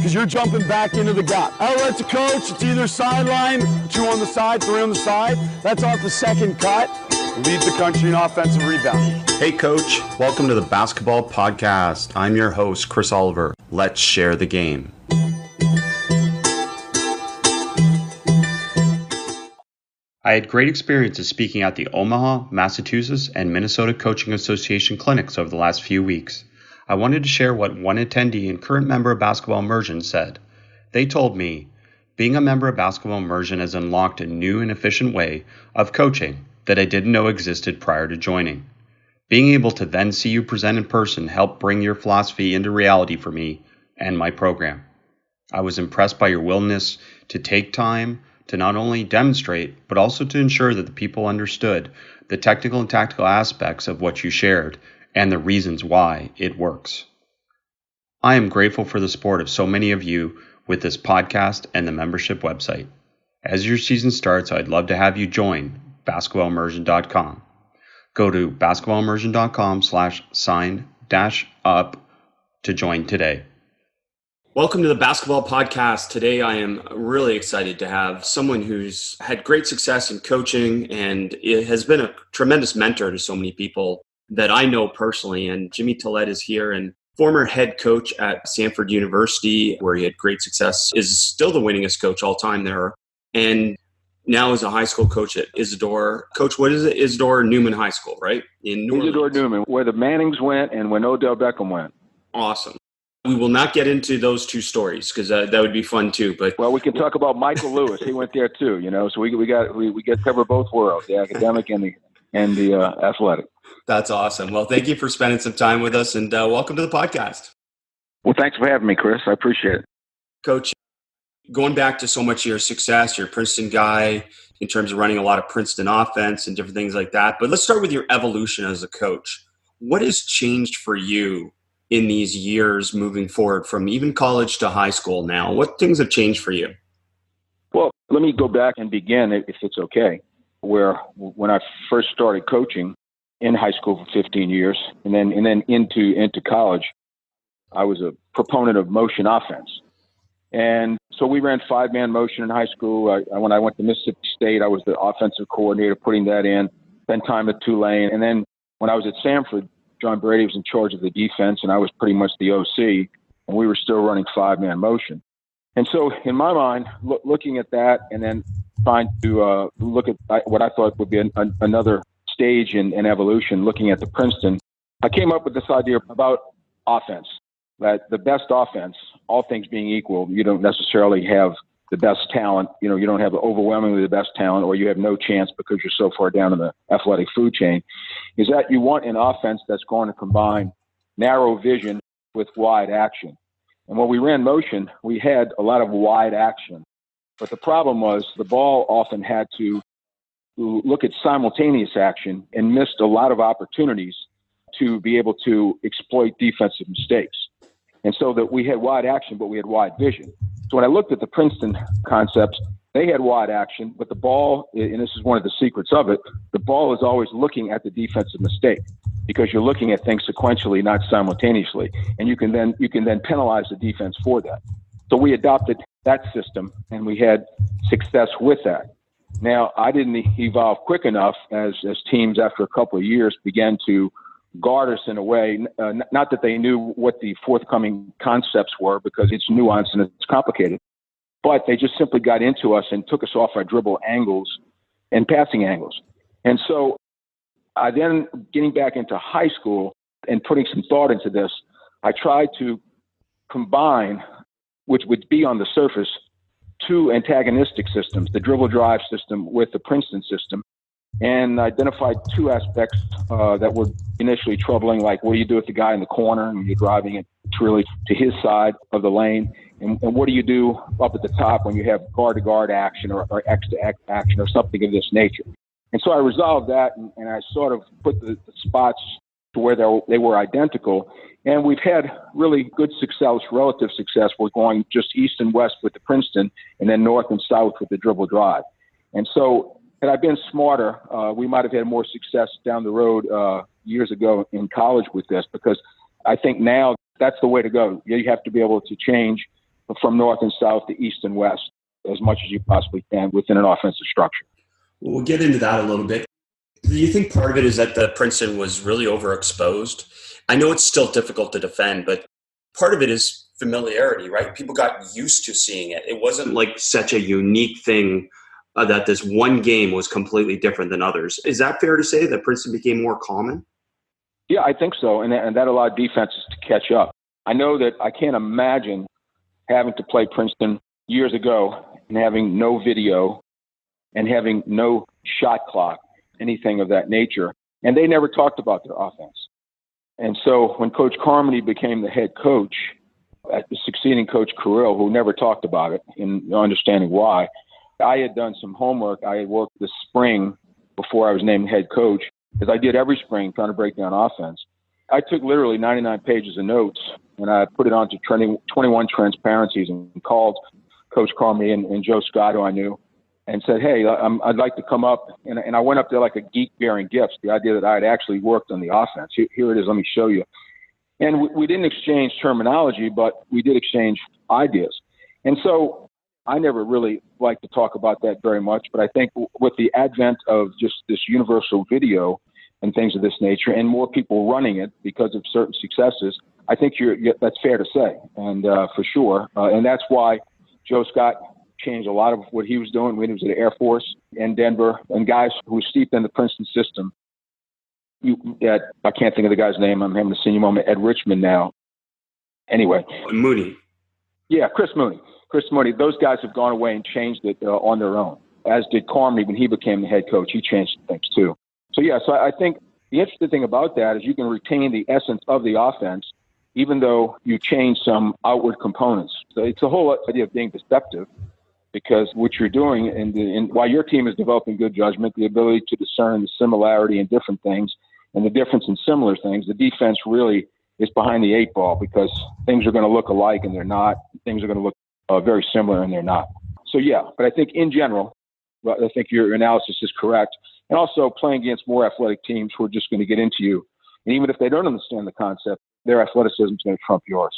because you're jumping back into the gap. Outlet to coach, it's either sideline, 2 on the side, 3 on the side. That's off the second cut. Lead the country in offensive rebounding. Hey coach, welcome to the Basketball Podcast. I'm your host, Chris Oliver. Let's share the game. I had great experiences speaking at the Omaha, Massachusetts, and Minnesota Coaching Association clinics over the last few weeks. I wanted to share what one attendee and current member of Basketball Immersion said. They told me, being a member of Basketball Immersion has unlocked a new and efficient way of coaching that I didn't know existed prior to joining. Being able to then see you present in person helped bring your philosophy into reality for me and my program. I was impressed by your willingness to take time to not only demonstrate, but also to ensure that the people understood the technical and tactical aspects of what you shared and the reasons why it works. I am grateful for the support of so many of you with this podcast and the membership website. As your season starts, I'd love to have you join basketballimmersion.com. Go to basketballimmersion.com/sign-up to join today. Welcome to the Basketball Podcast. Today I am really excited to have someone who's had great success in coaching and it has been a tremendous mentor to so many people that I know personally. And Jimmy Tillette is here, and former head coach at Samford University, where he had great success, is still the winningest coach all time there. And now is a high school coach at Isidore. Coach, what is it? Isidore Newman High School, right? In New Orleans. Isidore Newman, where the Mannings went and when Odell Beckham went. Awesome. We will not get into those two stories because that would be fun too. But well, we can talk about Michael Lewis. He went there too, you know. So we get to cover both worlds, the academic and the athletic. That's awesome. Well, thank you for spending some time with us, and welcome to the podcast. Well, thanks for having me, Chris. I appreciate it. Coach, going back to so much of your success, you're a Princeton guy in terms of running a lot of Princeton offense and different things like that. But let's start with your evolution as a coach. What has changed for you in these years moving forward from even college to high school now? What things have changed for you? Well, let me go back and begin, if it's okay, where when I first started coaching in high school for 15 years and then into college, I was a proponent of motion offense. And so we ran 5-man motion in high school. When I went to Mississippi State, I was the offensive coordinator putting that in, spent time at Tulane. And then when I was at Samford, John Brady was in charge of the defense, and I was pretty much the OC, and we were still running 5-man motion. And so in my mind, looking at that and then trying to look at what I thought would be another stage in evolution, looking at the Princeton, I came up with this idea about offense, that the best offense, all things being equal, you don't necessarily have the best talent. You know, you don't have overwhelmingly the best talent, or you have no chance because you're so far down in the athletic food chain, is that you want an offense that's going to combine narrow vision with wide action. And when we ran motion, we had a lot of wide action. But the problem was the ball often had to look at simultaneous action and missed a lot of opportunities to be able to exploit defensive mistakes. And so that we had wide action, but we had wide vision. So when I looked at the Princeton concepts, they had wide action, but the ball, and this is one of the secrets of it, the ball is always looking at the defensive mistake because you're looking at things sequentially, not simultaneously. And you can then penalize the defense for that. So we adopted that system and we had success with that. Now, I didn't evolve quick enough as teams after a couple of years began to guard us in a way, not that they knew what the forthcoming concepts were because it's nuanced and it's complicated, but they just simply got into us and took us off our dribble angles and passing angles. And so I then, getting back into high school and putting some thought into this, I tried to combine, which would be on the surface, two antagonistic systems, the dribble drive system with the Princeton system, and identified two aspects that were initially troubling, like what do you do with the guy in the corner when you're driving it truly to his side of the lane, and what do you do up at the top when you have guard-to-guard action or X-to-X action or something of this nature. And so I resolved that, and I sort of put the spots to where they were identical, and we've had really good success, relative success. We're going just east and west with the Princeton, and then north and south with the dribble drive. And so had I been smarter, we might have had more success down the road years ago in college with this, because I think now that's the way to go. You have to be able to change from north and south to east and west as much as you possibly can within an offensive structure. We'll get into that a little bit. Do you think part of it is that the Princeton was really overexposed? I know it's still difficult to defend, but part of it is familiarity, right? People got used to seeing it. It wasn't like such a unique thing that this one game was completely different than others. Is that fair to say that Princeton became more common? Yeah, I think so. And that allowed defenses to catch up. I know that I can't imagine having to play Princeton years ago and having no video and having no shot clock, anything of that nature. And they never talked about their offense. And so when Coach Carmody became the head coach, succeeding Coach Carrill, who never talked about it, in understanding why, I had done some homework. I had worked this spring before I was named head coach, because I did every spring trying to break down offense. I took literally 99 pages of notes, and I put it onto 21 transparencies and called Coach Carmody and Joe Scott, who I knew, and said, hey, I'd like to come up. And I went up there like a geek bearing gifts, the idea that I had actually worked on the offense. Here it is. Let me show you. And we didn't exchange terminology, but we did exchange ideas. And so I never really liked to talk about that very much. But I think with the advent of just this universal video and things of this nature and more people running it because of certain successes, I think that's fair to say. And for sure. And that's why Joe Scott changed a lot of what he was doing when he was at the Air Force and Denver, and guys who were steeped in the Princeton system. I can't think of the guy's name. I'm having a senior moment at Richmond now. Anyway. Mooney. Yeah, Chris Mooney. Those guys have gone away and changed it on their own, as did Carmody when he became the head coach. He changed things too. So I think the interesting thing about that is you can retain the essence of the offense, even though you change some outward components. So it's the whole idea of being deceptive, because what you're doing, and while your team is developing good judgment, the ability to discern the similarity in different things and the difference in similar things, the defense really is behind the eight ball, because things are going to look alike and they're not. Things are going to look very similar and they're not. So but I think in general, I think your analysis is correct. And also playing against more athletic teams who are just going to get into you. And even if they don't understand the concept, their athleticism is going to trump yours.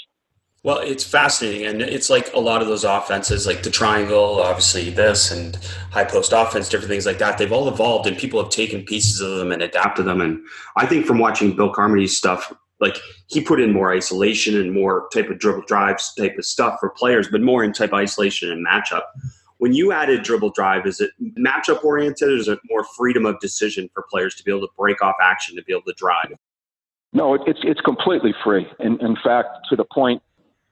Well, it's fascinating, and it's like a lot of those offenses, like the triangle, obviously this, and high post offense, different things like that, they've all evolved, and people have taken pieces of them and adapted them. And I think from watching Bill Carmody's stuff, like he put in more isolation and more type of dribble drives type of stuff for players, but more in type of isolation and matchup. When you added dribble drive, is it matchup oriented, or is it more freedom of decision for players to be able to break off action to be able to drive? No, it's completely free. And in fact, to the point,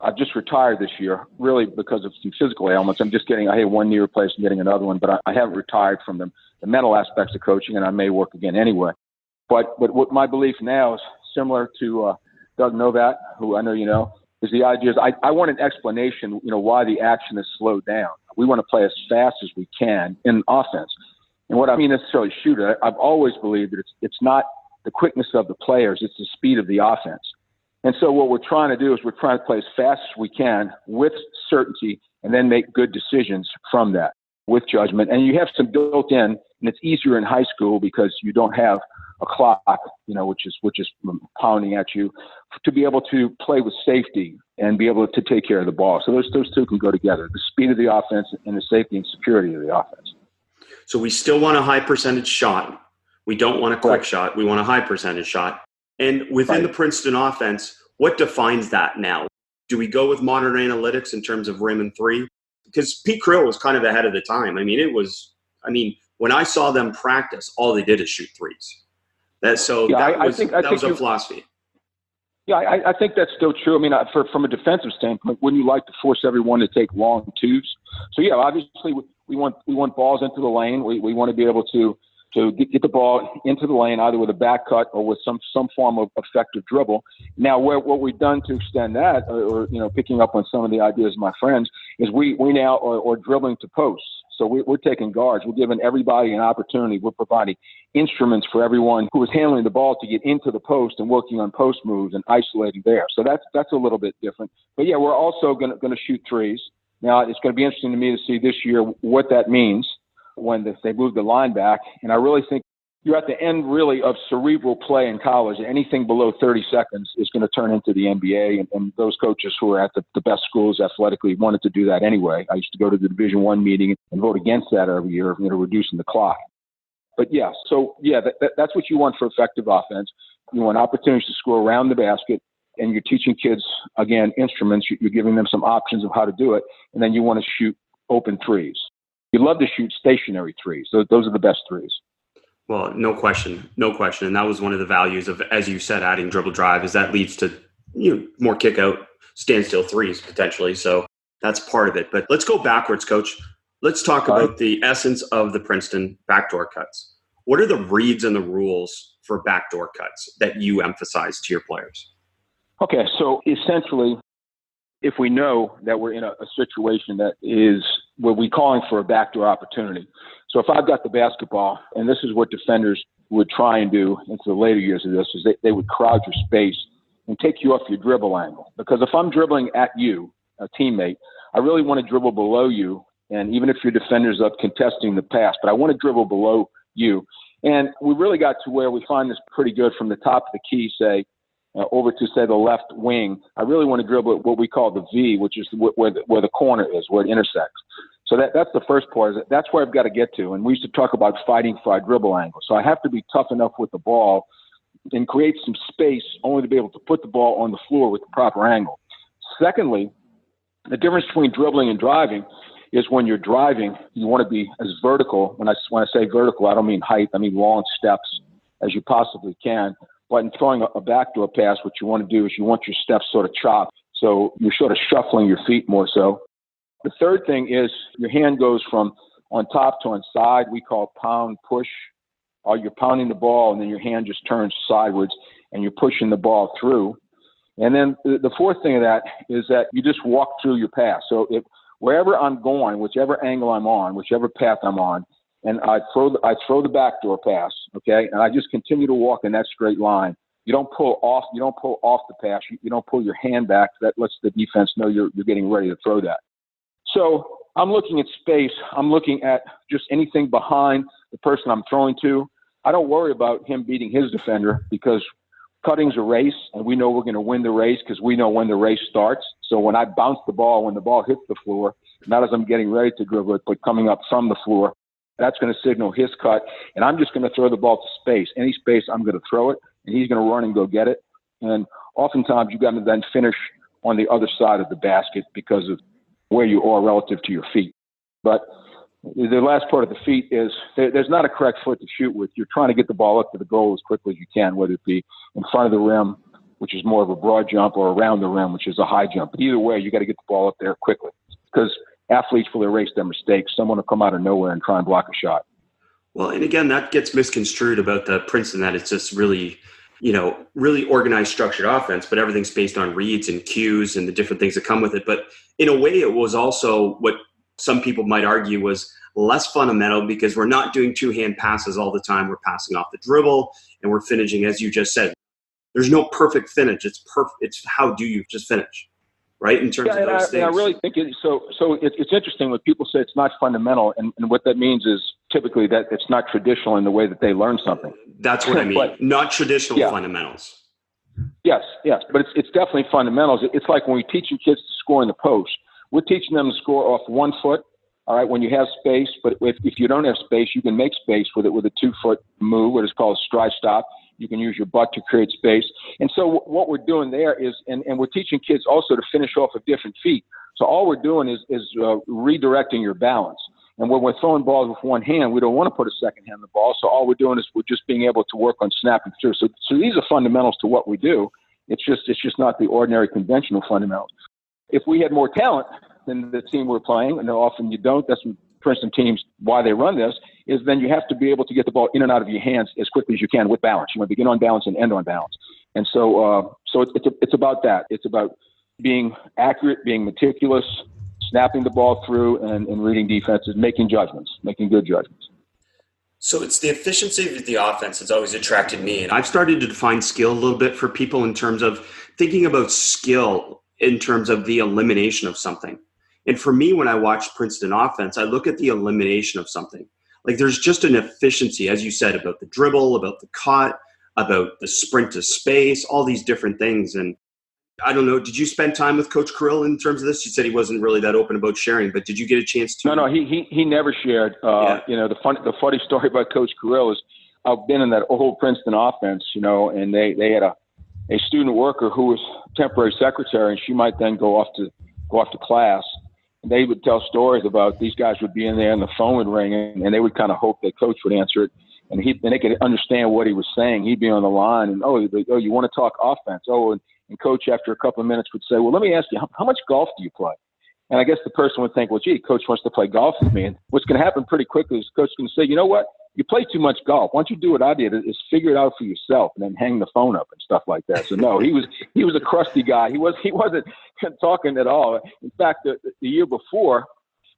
I've just retired this year, really because of some physical ailments. I had one knee replaced and getting another one, but I haven't retired from the mental aspects of coaching, and I may work again anyway. But what my belief now is similar to Doug Novat, who I know you know, is the idea is I want an explanation, why the action is slowed down. We want to play as fast as we can in offense. And what I mean necessarily shoot, I've always believed that it's not the quickness of the players, it's the speed of the offense. And so what we're trying to do is we're trying to play as fast as we can with certainty and then make good decisions from that with judgment. And you have some built in, and it's easier in high school because you don't have a clock, which is pounding at you, to be able to play with safety and be able to take care of the ball. So those two can go together, the speed of the offense and the safety and security of the offense. So we still want a high percentage shot. We don't want a quick shot. We want a high percentage shot. And within the Princeton offense, what defines that now? Do we go with modern analytics in terms of rim and three? Because Pete Krill was kind of ahead of the time. When I saw them practice, all they did is shoot threes. That was a philosophy. Yeah, I think that's still true. From a defensive standpoint, wouldn't you like to force everyone to take long twos? So yeah, obviously we want balls into the lane. We want to be able to get the ball into the lane either with a back cut or with some form of effective dribble. Now, what we've done to extend that, or picking up on some of the ideas of my friends, is we now are dribbling to posts. So we're taking guards. We're giving everybody an opportunity. We're providing instruments for everyone who is handling the ball to get into the post and working on post moves and isolating there. So that's a little bit different. But yeah, we're also going to shoot threes. Now, it's going to be interesting to me to see this year what that means when they move the line back. And I really think you're at the end really of cerebral play in college. Anything below 30 seconds is going to turn into the NBA. And those coaches who are at the best schools athletically wanted to do that anyway. I used to go to the Division I meeting and vote against that every year, reducing the clock. But yeah, that's what you want for effective offense. You want opportunities to score around the basket, and you're teaching kids, again, instruments. You're giving them some options of how to do it. And then you want to shoot open threes. You love to shoot stationary threes. Those are the best threes. Well, no question. And that was one of the values of, as you said, adding dribble drive, is that leads to more kick out, standstill threes potentially. So that's part of it. But let's go backwards, Coach. Let's talk about the essence of the Princeton backdoor cuts. What are the reads and the rules for backdoor cuts that you emphasize to your players? Okay, so essentially, if we know that we're in a situation that is where we're calling for a backdoor opportunity. So if I've got the basketball, and this is what defenders would try and do into the later years of this, is they would crowd your space and take you off your dribble angle. Because if I'm dribbling at you, a teammate, I really want to dribble below you. And even if your defender's up contesting the pass, but I want to dribble below you. And we really got to where we find this pretty good from the top of the key, say, over to, say, the left wing. I really want to dribble at what we call the V, which is where the corner is, where it intersects. So that's the first part. That's where I've got to get to. And we used to talk about fighting for our dribble angle. So I have to be tough enough with the ball and create some space only to be able to put the ball on the floor with the proper angle. Secondly, the difference between dribbling and driving is when you're driving, you want to be as vertical. When I say vertical, I don't mean height. I mean long steps as you possibly can. But in throwing a backdoor pass, what you want to do is you want your steps sort of chopped. So you're sort of shuffling your feet more so. The third thing is your hand goes from on top to on side. We call pound push. Or you're pounding the ball and then your hand just turns sideways and you're pushing the ball through. And then the fourth thing of that is that you just walk through your pass. So wherever I'm going, whichever angle I'm on, whichever path I'm on, and I throw the backdoor pass, okay, and I just continue to walk in that straight line. You don't pull off the pass. You don't pull your hand back. That lets the defense know you're getting ready to throw that. So I'm looking at space. I'm looking at just anything behind the person I'm throwing to. I don't worry about him beating his defender because cutting's a race, and we know we're going to win the race because we know when the race starts. So when I bounce the ball, when the ball hits the floor, not as I'm getting ready to dribble it, but coming up from the floor, that's going to signal his cut, and I'm just going to throw the ball to space. Any space, I'm going to throw it, and he's going to run and go get it. And oftentimes you got to then finish on the other side of the basket because of where you are relative to your feet. But the last part of the feet is there's not a correct foot to shoot with. You're trying to get the ball up to the goal as quickly as you can, whether it be in front of the rim, which is more of a broad jump, or around the rim, which is a high jump. But either way, you got to get the ball up there quickly because athletes will erase their mistakes. Someone will come out of nowhere and try and block a shot. Well, and again, that gets misconstrued about the Princeton, that it's just really, really organized, structured offense, but everything's based on reads and cues and the different things that come with it. But in a way, it was also what some people might argue was less fundamental because we're not doing two-hand passes all the time. We're passing off the dribble and we're finishing, as you just said. There's no perfect finish. It's perfect. It's how do you just finish, right? In terms of those things. I really think it's interesting when people say it's not fundamental, and what that means is typically that it's not traditional in the way that they learn something. That's what I mean. But, not traditional fundamentals. Yes, but it's definitely fundamentals. It's like when we're teaching kids to score in the post. We're teaching them to score off 1 foot, all right, when you have space. But if you don't have space, you can make space with it with a 2-foot move, what is called a stride stop. You can use your butt to create space. And so what we're doing there is, and we're teaching kids also to finish off of different feet. So all we're doing is redirecting your balance. And when we're throwing balls with one hand, we don't want to put a second hand on the ball. So all we're doing is we're just being able to work on snapping through. So these are fundamentals to what we do. It's just not the ordinary conventional fundamentals. If we had more talent than the team we're playing, and often you don't, that's what Princeton teams, why they run this, is then you have to be able to get the ball in and out of your hands as quickly as you can with balance. You want to begin on balance and end on balance. And so it's about that. It's about being accurate, being meticulous, snapping the ball through, and reading defenses, making good judgments. So it's the efficiency of the offense that's always attracted me. And I've started to define skill a little bit for people in terms of thinking about skill in terms of the elimination of something. And for me, when I watch Princeton offense, I look at the elimination of something. Like there's just an efficiency, as you said, about the dribble, about the cut, about the sprint to space, all these different things. And I don't know, did you spend time with Coach Kirill in terms of this? You said he wasn't really that open about sharing, but did you get a chance to? No, he never shared. The funny story about Coach Kirill is I've been in that old Princeton offense, and they had a student worker who was temporary secretary, and she might then go off to class. And they would tell stories about these guys would be in there and the phone would ring, and they would kind of hope that Coach would answer it. And they could understand what he was saying. He'd be on the line, and you want to talk offense? And Coach, after a couple of minutes, would say, well, let me ask you, how much golf do you play? And I guess the person would think, well, gee, Coach wants to play golf with me. And what's going to happen pretty quickly is Coach is going to say, you know what? You play too much golf. Why don't you do what I did? Is figure it out for yourself and then hang the phone up and stuff like that. So no, he was a crusty guy. He wasn't talking at all. In fact, the year before,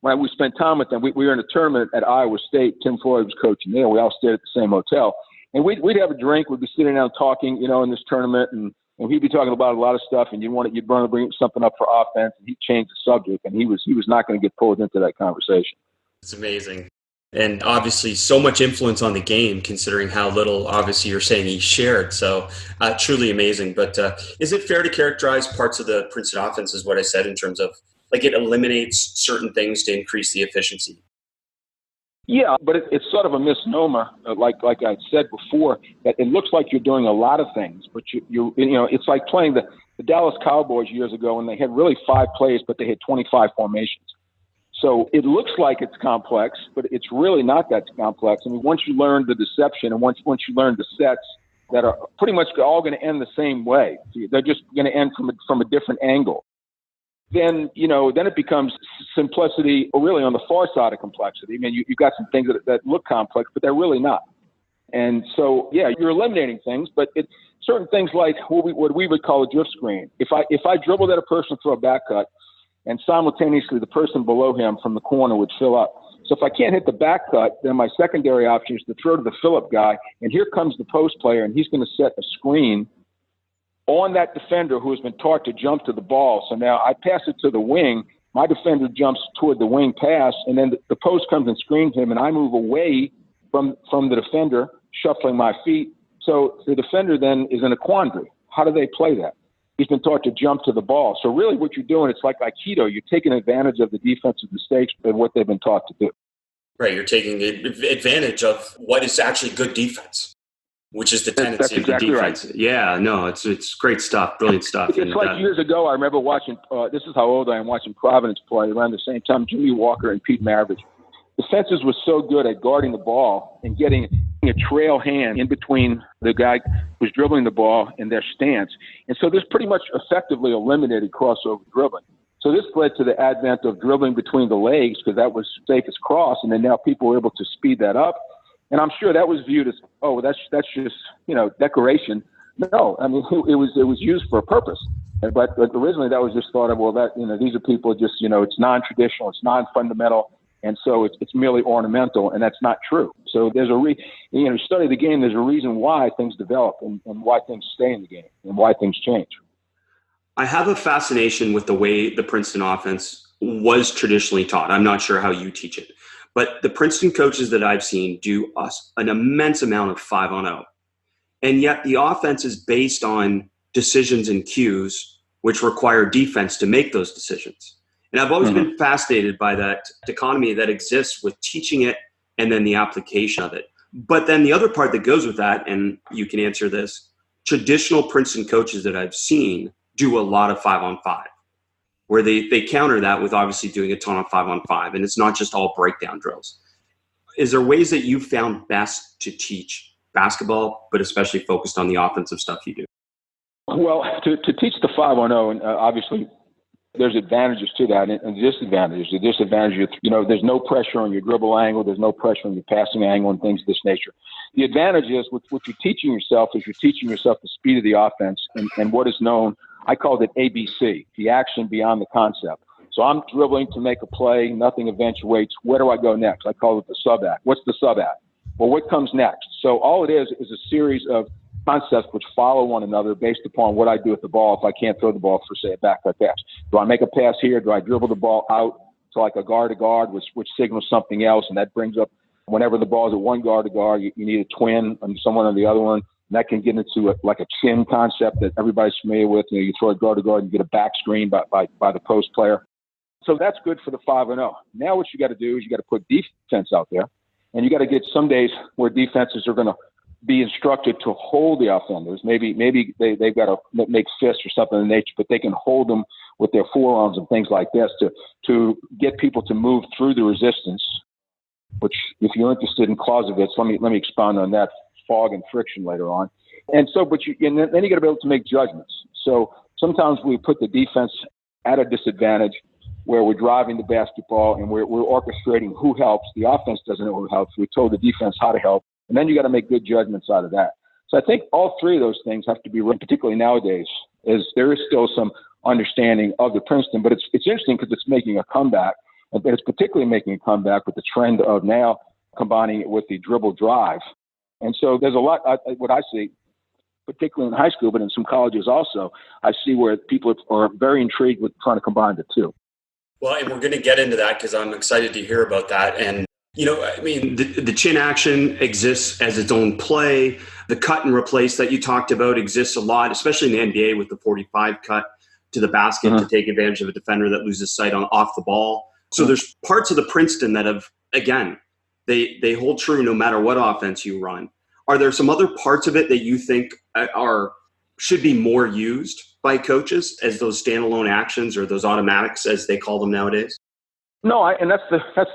when we spent time with them, we were in a tournament at Iowa State. Tim Floyd was coaching there. We all stayed at the same hotel. And we'd have a drink. We'd be sitting down talking, in this tournament. And he'd be talking about a lot of stuff. And you'd want to bring something up for offense. And he'd change the subject. And he was not going to get pulled into that conversation. It's amazing. And obviously so much influence on the game, considering how little, obviously, you're saying he shared. So truly amazing. But is it fair to characterize parts of the Princeton offense as what I said in terms of, like, it eliminates certain things to increase the efficiency? Yeah, but it's sort of a misnomer, like I said before, that it looks like you're doing a lot of things, but it's like playing the Dallas Cowboys years ago when they had really 5 plays, but they had 25 formations. So it looks like it's complex, but it's really not that complex. I mean, once you learn the deception and once you learn the sets that are pretty much all going to end the same way, they're just going to end from a different angle. Then it becomes simplicity, or really on the far side of complexity. I mean, you got some things that look complex, but they're really not. And so, yeah, you're eliminating things, but certain things like what we would call a drift screen. If I dribbled at a person for a back cut, and simultaneously the person below him from the corner would fill up. So if I can't hit the back cut, then my secondary option is to throw to the fill-up guy, and here comes the post player, and he's going to set a screen on that defender who has been taught to jump to the ball. So now I pass it to the wing, my defender jumps toward the wing pass, and then the post comes and screens him, and I move away from the defender, shuffling my feet. So the defender then is in a quandary. How do they play that? He's been taught to jump to the ball. So really what you're doing, it's like Aikido. You're taking advantage of the defensive mistakes and what they've been taught to do. Right. You're taking advantage of what is actually good defense, which is the tendency of the defense. Right. Yeah, no, it's great stuff, brilliant stuff. It's like years ago, I remember watching, this is how old I am, watching Providence play around the same time, Jimmy Walker and Pete Maravich. Defenses were so good at guarding the ball and getting a trail hand in between the guy who's dribbling the ball and their stance. And so this pretty much effectively eliminated crossover dribbling. So this led to the advent of dribbling between the legs because that was safest cross. And then now people were able to speed that up. And I'm sure that was viewed as, that's just, decoration. No, I mean, it was used for a purpose. But originally that was just thought of, these are people just, it's non-traditional, it's non-fundamental. And so it's merely ornamental, and that's not true. So there's study the game, there's a reason why things develop and why things stay in the game and why things change. I have a fascination with the way the Princeton offense was traditionally taught. I'm not sure how you teach it, but the Princeton coaches that I've seen do an immense amount of 5-on-0. And yet the offense is based on decisions and cues, which require defense to make those decisions. And I've always been fascinated by that dichotomy that exists with teaching it and then the application of it. But then the other part that goes with that, and you can answer this, traditional Princeton coaches that I've seen do a lot of 5-on-5, where they counter that with obviously doing a ton of 5-on-5. And it's not just all breakdown drills. Is there ways that you found best to teach basketball, but especially focused on the offensive stuff you do? Well, to teach the 5-on-0, and obviously there's advantages to that and disadvantages. The disadvantage is, there's no pressure on your dribble angle. There's no pressure on your passing angle and things of this nature. The advantage is what you're teaching yourself is you're teaching yourself the speed of the offense and what is known, I called it ABC, the action beyond the concept. So I'm dribbling to make a play. Nothing eventuates. Where do I go next? I call it the sub-act. What's the sub-act? Well, what comes next? So all it is a series of concepts which follow one another based upon what I do with the ball if I can't throw the ball for, say, a back-cut pass. Do I make a pass here? Do I dribble the ball out to like a guard-to-guard, which signals something else, and that brings up Whenever the ball's at one guard to guard, you need a twin and someone on the other one. And that can get into like a chin concept that everybody's familiar with. You throw it guard to guard and get a back screen by the post player. So that's good for the 5-0. Now what you got to do is you got to put defense out there. And you got to get some days where defenses are going to be instructed to hold the offenders. Maybe they've got to make fists or something in nature, but they can hold them with their forearms and things like this to get people to move through the resistance, which if you're interested in Clausewitz, let me expound on that, fog and friction later on. And so, then you got to be able to make judgments. So sometimes we put the defense at a disadvantage where we're driving the basketball and we're orchestrating who helps. The offense doesn't know who helps. We told the defense how to help. And then you got to make good judgments out of that. So I think all three of those things have to be run, particularly nowadays, as there is still some understanding of the Princeton. But it's interesting because it's making a comeback. But it's particularly making a comeback with the trend of now combining it with the dribble drive. And so there's a lot, what I see, particularly in high school, but in some colleges also, I see where people are very intrigued with trying to combine the two. Well, and we're going to get into that because I'm excited to hear about that. And, the chin action exists as its own play. The cut and replace that you talked about exists a lot, especially in the NBA with the 45 cut to the basket to take advantage of a defender that loses sight off the ball. So there's parts of the Princeton that have, again, they hold true no matter what offense you run. Are there some other parts of it that you think should be more used by coaches as those standalone actions or those automatics, as they call them nowadays? No, and that's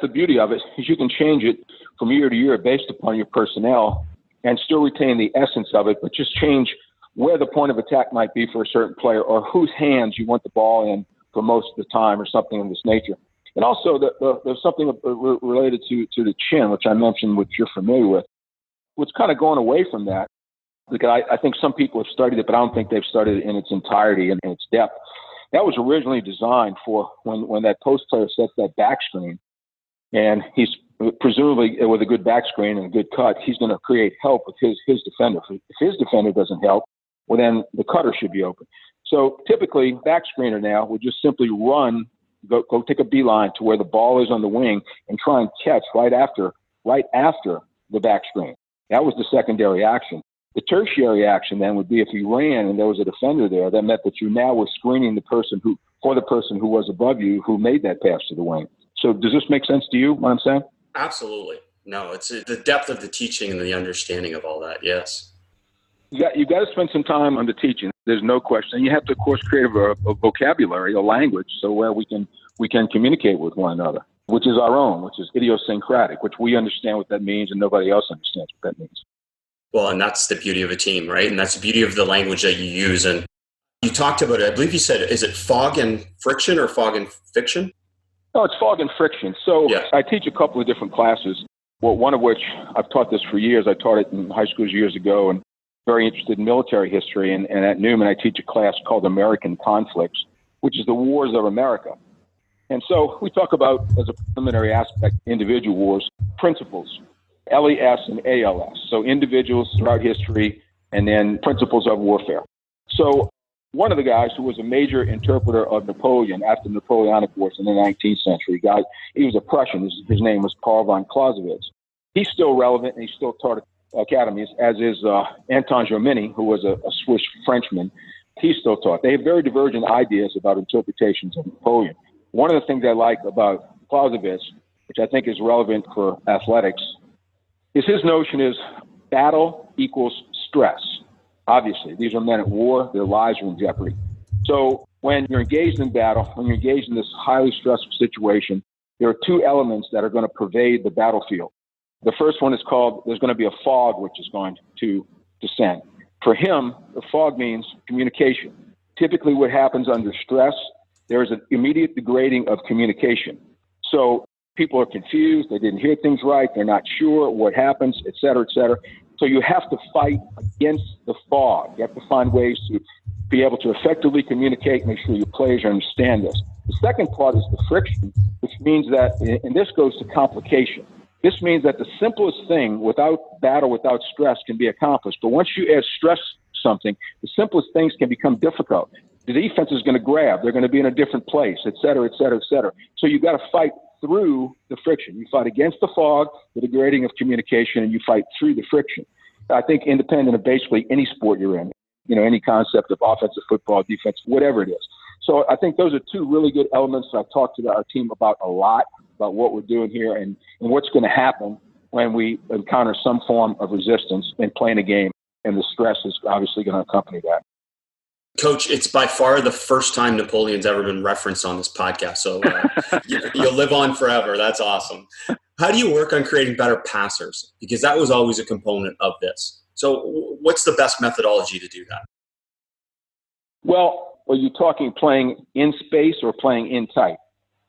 the beauty of it, is you can change it from year to year based upon your personnel and still retain the essence of it, but just change where the point of attack might be for a certain player or whose hands you want the ball in for most of the time or something of this nature. And also there's something related to the chin, which I mentioned, which you're familiar with. What's kind of going away from that, because I think some people have studied it, but I don't think they've studied it in its entirety and in its depth. That was originally designed for when that post player sets that back screen, and he's presumably with a good back screen and a good cut, he's going to create help with his defender. If his defender doesn't help, well, then the cutter should be open. So typically, back screener now would just simply go take a beeline to where the ball is on the wing and try and catch right after the back screen. That was the secondary action. The tertiary action then would be if you ran and there was a defender there, that meant that you now were screening the person who was above you who made that pass to the wing. So does this make sense to you, what I'm saying? Absolutely. No, it's the depth of the teaching and the understanding of all that, yes. You got to spend some time on the teaching. There's no question. And you have to, of course, create a vocabulary, a language, so where we can communicate with one another, which is our own, which is idiosyncratic, which we understand what that means and nobody else understands what that means. Well, and that's the beauty of a team, right? And that's the beauty of the language that you use. And you talked about it, I believe you said, is it fog and friction or fog and fiction? No, it's fog and friction. So yes. I teach a couple of different classes, well, one of which I've taught this for years. I taught it in high schools years ago and very interested in military history. And at Newman, I teach a class called American Conflicts, which is the wars of America. And so we talk about, as a preliminary aspect, individual wars, principles. LES and ALS, so individuals throughout history, and then principles of warfare. So one of the guys who was a major interpreter of Napoleon after the Napoleonic Wars in the 19th century, he was a Prussian. His name was Paul von Clausewitz. He's still relevant, and he's still taught at academies, as is Anton Jomini, who was a Swiss Frenchman. He's still taught. They have very divergent ideas about interpretations of Napoleon. One of the things I like about Clausewitz, which I think is relevant for athletics, his notion is battle equals stress. Obviously, these are men at war. Their lives are in jeopardy. So when you're engaged in battle, when you're engaged in this highly stressful situation, there are two elements that are going to pervade the battlefield. The first one is called, there's going to be a fog which is going to descend. For him, the fog means communication. Typically what happens under stress, there is an immediate degrading of communication. So people are confused. They didn't hear things right. They're not sure what happens, et cetera, et cetera. So you have to fight against the fog. You have to find ways to be able to effectively communicate, make sure your players understand this. The second part is the friction, which means that, and this goes to complication. This means that the simplest thing without battle, without stress can be accomplished. But once you add stress to something, the simplest things can become difficult. The defense is going to grab. They're going to be in a different place, et cetera, et cetera, et cetera. So you've got to fight through the friction. You fight against the fog, the degrading of communication, and you fight through the friction. I think independent of basically any sport you're in, any concept of offensive football, defense, whatever it is. So I think those are two really good elements I've talked to our team about a lot, about what we're doing here and what's going to happen when we encounter some form of resistance in playing a game. And the stress is obviously going to accompany that. Coach, it's by far the first time Napoleon's ever been referenced on this podcast. So you'll live on forever. That's awesome. How do you work on creating better passers? Because that was always a component of this. So what's the best methodology to do that? Well, are you talking playing in space or playing in tight?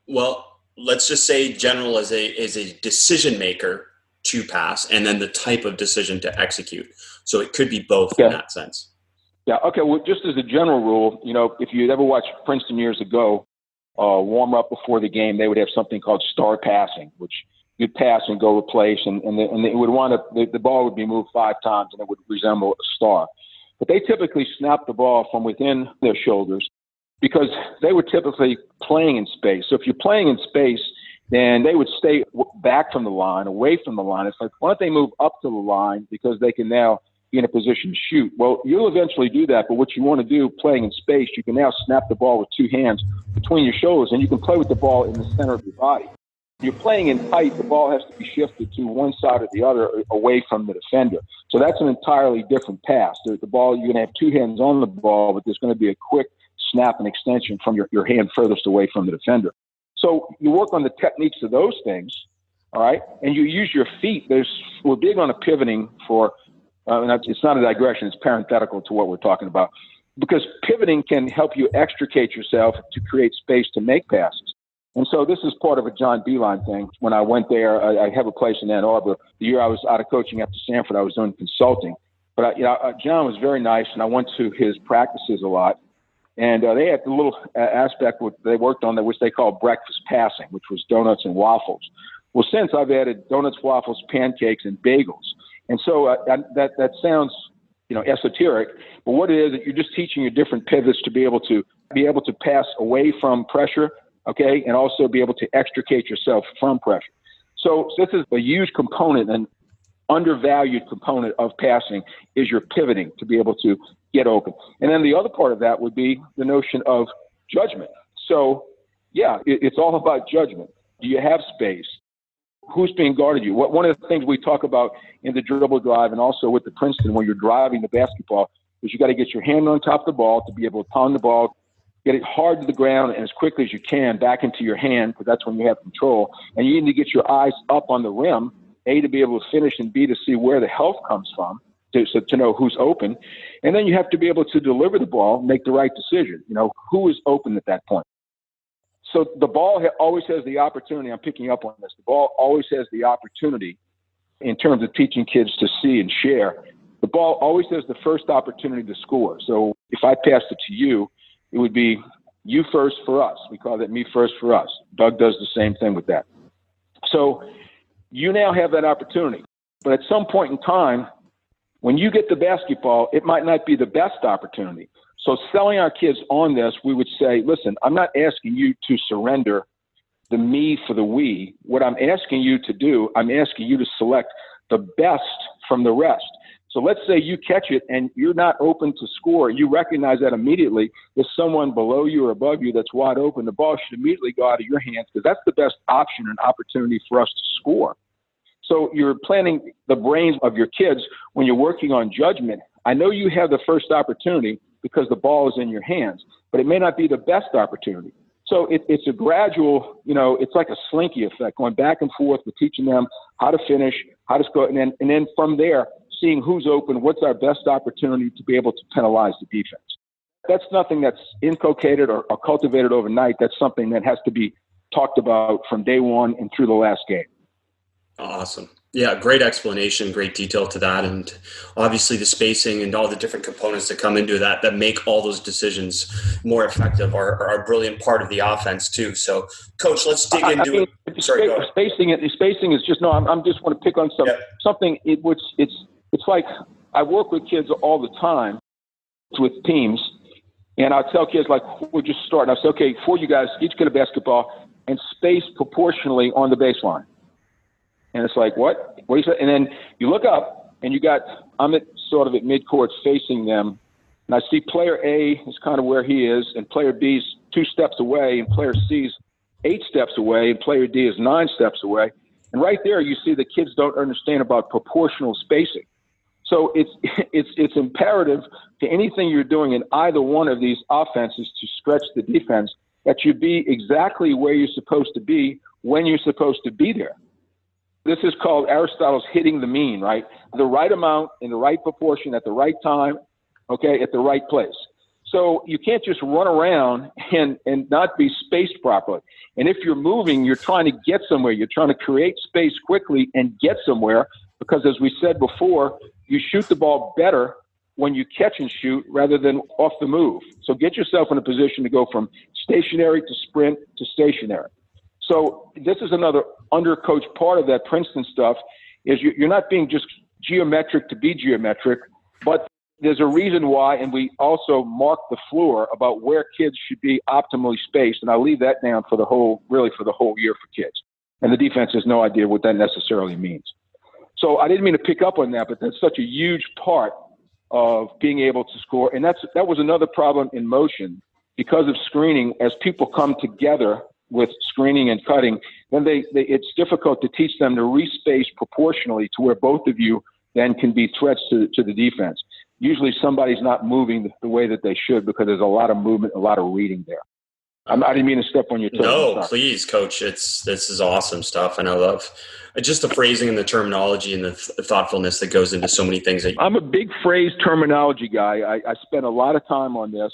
Well, let's just say general as a decision maker to pass, and then the type of decision to execute. So it could be both in that sense. Yeah. Okay. Well, just as a general rule, if you'd ever watched Princeton years ago, warm up before the game, they would have something called star passing, which you'd pass and go replace, and it would the ball would be moved 5 times and it would resemble a star. But they typically snap the ball from within their shoulders because they were typically playing in space. So if you're playing in space, then they would stay back from the line, away from the line. It's like, why don't they move up to the line because they can now be in a position to shoot? Well, you'll eventually do that, but what you want to do playing in space, you can now snap the ball with 2 hands between your shoulders, and you can play with the ball in the center of your body. You're playing in tight, the ball has to be shifted to one side or the other away from the defender. So that's an entirely different pass. The ball, you're going to have 2 hands on the ball, but there's going to be a quick snap and extension from your hand furthest away from the defender. So you work on the techniques of those things, all right, and you use your feet. We're big on a pivoting for, and it's not a digression, it's parenthetical to what we're talking about, because pivoting can help you extricate yourself to create space to make passes. And so this is part of a John Beeline thing. When I went there, I have a place in Ann Arbor. The year I was out of coaching after Samford, I was doing consulting. But John was very nice, and I went to his practices a lot. And they had a little aspect what they worked on, which they call breakfast passing, which was donuts and waffles. Well, since I've added donuts, waffles, pancakes, and bagels. And so that sounds, esoteric. But what it is, you're just teaching you different pivots to be able to pass away from pressure. Okay, and also be able to extricate yourself from pressure. So this is a huge component, an undervalued component of passing is your pivoting to be able to get open. And then the other part of that would be the notion of judgment. So, it's all about judgment. Do you have space? Who's being guarded you? One of the things we talk about in the dribble drive and also with the Princeton when you're driving the basketball is you got to get your hand on top of the ball to be able to pound the ball, get it hard to the ground and as quickly as you can back into your hand, because that's when you have control. And you need to get your eyes up on the rim, A, to be able to finish, and B, to see where the help comes from, to know who's open. And then you have to be able to deliver the ball, make the right decision. Who is open at that point? So the ball always has the opportunity. I'm picking up on this. The ball always has the opportunity in terms of teaching kids to see and share. The ball always has the first opportunity to score. So if I passed it to you, it would be you first for us. We call that me first for us. Doug does the same thing with that. So you now have that opportunity. But at some point in time, when you get the basketball, it might not be the best opportunity. So selling our kids on this, we would say, listen, I'm not asking you to surrender the me for the we. What I'm asking you to do, I'm asking you to select the best from the rest. So let's say you catch it and you're not open to score. You recognize that immediately. There's someone below you or above you that's wide open. The ball should immediately go out of your hands because that's the best option and opportunity for us to score. So you're planning the brains of your kids when you're working on judgment. I know you have the first opportunity because the ball is in your hands, but it may not be the best opportunity. So it's a gradual, it's like a slinky effect, going back and forth with teaching them how to finish, how to score, and then from there, seeing who's open, what's our best opportunity to be able to penalize the defense. That's nothing that's inculcated or cultivated overnight. That's something that has to be talked about from day one and through the last game. Awesome. Yeah, great explanation, great detail to that. And obviously the spacing and all the different components that come into that make all those decisions more effective are a brilliant part of the offense too. So, Coach, let's dig into it. Sorry, go ahead. Spacing is just, I'm just want to pick on something which it's like I work with kids all the time with teams, and I'll tell kids, like, we'll just start. And I'll say, okay, for you guys, each get a basketball. and spaced proportionally on the baseline. And it's like, what? What do you say? And then you look up, and I'm at midcourt facing them, and I see player A is kind of where he is, and player B is 2 steps away, and player C is 8 steps away, and player D is 9 steps away. And right there, you see the kids don't understand about proportional spacing. So it's imperative to anything you're doing in either one of these offenses to stretch the defense that you be exactly where you're supposed to be when you're supposed to be there. This is called Aristotle's hitting the mean, right? The right amount in the right proportion at the right time, okay, at the right place. So you can't just run around and not be spaced properly. And if you're moving, you're trying to get somewhere. You're trying to create space quickly and get somewhere because, as we said before, you shoot the ball better when you catch and shoot rather than off the move. So get yourself in a position to go from stationary to sprint to stationary. So this is another undercoached part of that Princeton stuff is you're not being just geometric to be geometric, but there's a reason why, and we also mark the floor about where kids should be optimally spaced, and I leave that down for the whole year for kids. And the defense has no idea what that necessarily means. So I didn't mean to pick up on that, but that's such a huge part of being able to score. And that was another problem in motion because of screening. As people come together with screening and cutting, then it's difficult to teach them to respace proportionally to where both of you then can be threats to the defense. Usually somebody's not moving the way that they should because there's a lot of movement, a lot of reading there. I didn't mean to step on your toes. No, please, Coach. This is awesome stuff, and I love just the phrasing and the terminology and the thoughtfulness that goes into so many things. I'm a big phrase terminology guy. I spend a lot of time on this